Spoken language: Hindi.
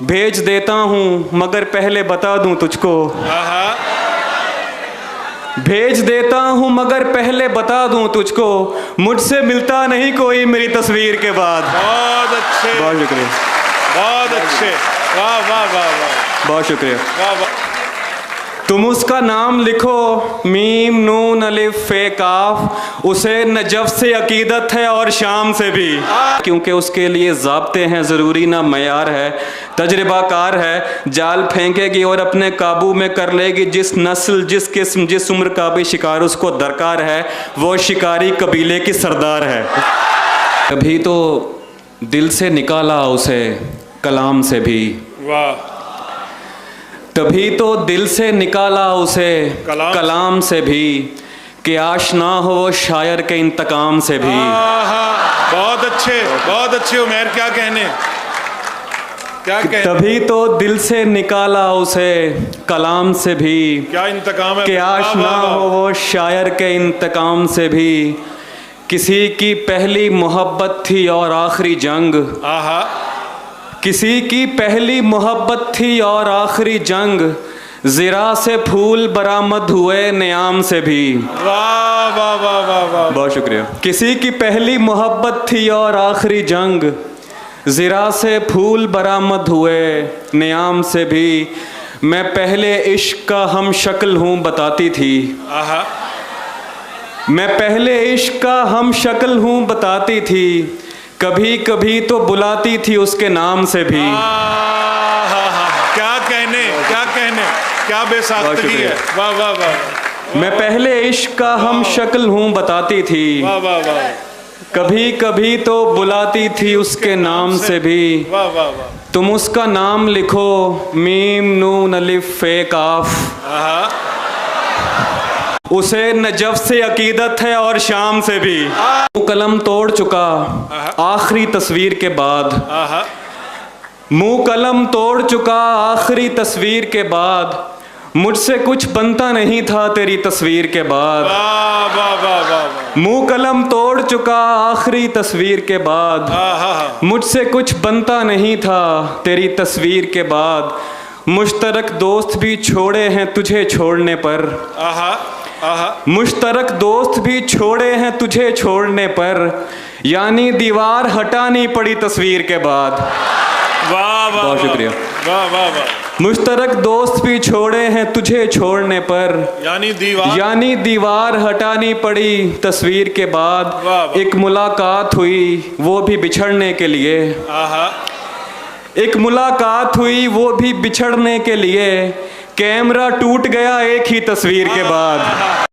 भेज देता हूँ मगर पहले बता दूँ तुझको। भेज देता हूँ मगर पहले बता दूँ तुझको, मुझसे मिलता नहीं कोई मेरी तस्वीर के बाद। बहुत अच्छे, बहुत शुक्रिया, बहुत अच्छे, वाह वाह वाह वाह, बहुत शुक्रिया। वाह वाह। तुम उसका नाम लिखो, मीम नून अलिफ फे काफ, उसे नजफ से अकीदत है और शाम से भी, क्योंकि उसके लिए ज़ाब्ते हैं ज़रूरी ना मयार है, तजर्बाकार है, जाल फेंकेगी और अपने काबू में कर लेगी जिस नस्ल जिस किस्म जिस उम्र का भी शिकार उसको दरकार है, वो शिकारी कबीले की सरदार है। कभी तो दिल से निकाला उसे कलाम से भी, वाह। तभी तो दिल से निकाला उसे कलाम से भी, कि आशना हो वो शायर के इंतकाम से भी। बहुत अच्छे, बहुत अच्छे उमैर, क्या कहने, क्या कहने। तभी तो दिल से निकाला उसे कलाम से भी, क्या इंतकाम है, कि आशना हो वो शायर के इंतकाम से भी। किसी की पहली मोहब्बत थी और आखिरी जंग, किसी की पहली मोहब्बत थी और आखिरी जंग, ज़रा से फूल बरामद हुए नियाम से भी। वाह वाह वाह वाह वाह, बहुत शुक्रिया। किसी की पहली मोहब्बत थी और आखिरी जंग, ज़रा से फूल बरामद हुए नियाम से भी। मैं पहले इश्क का हम शक्ल हूँ बताती थी, मैं पहले इश्क का हम शक्ल हूँ बताती थी, कभी कभी तो बुलाती थी उसके नाम से भी। क्या कहने, क्या कहने, क्या बेसाख्तगी है, वाह वाह वाह। मैं पहले इश्क का हम शक्ल हूँ बताती थी, वाह वाह वाह। कभी कभी तो बुलाती थी उसके नाम से भी। वाह वाह वाह। तुम उसका नाम लिखो, मीम नून अलिफ फे काफ, उसे नजफ से अकीदत है और शाम से भी। मुँह कलम तोड़ चुका आखिरी तस्वीर के बाद, मुँह कलम तोड़ चुका आखिरी तस्वीर के बाद, मुझसे कुछ बनता नहीं था तेरी तस्वीर के बाद। मुँह कलम तोड़ चुका आखिरी तस्वीर के बाद, मुझसे कुछ बनता नहीं था तेरी तस्वीर के बाद। मुश्तरक दोस्त भी छोड़े हैं तुझे छोड़ने पर, मुश्तरक दोस्त भी छोड़े हैं तुझे छोड़ने पर, यानी दीवार हटानी पड़ी तस्वीर के बाद। वाह वाह, बहुत शुक्रिया। वाह वाह वाह। मुश्तरक दोस्त भी छोड़े हैं तुझे छोड़ने पर, यानी दीवार हटानी पड़ी तस्वीर के बाद। एक मुलाकात हुई वो भी बिछड़ने के लिए, एक मुलाकात हुई वो भी बिछड़ने के लिए, कैमरा टूट गया एक ही तस्वीर के बाद।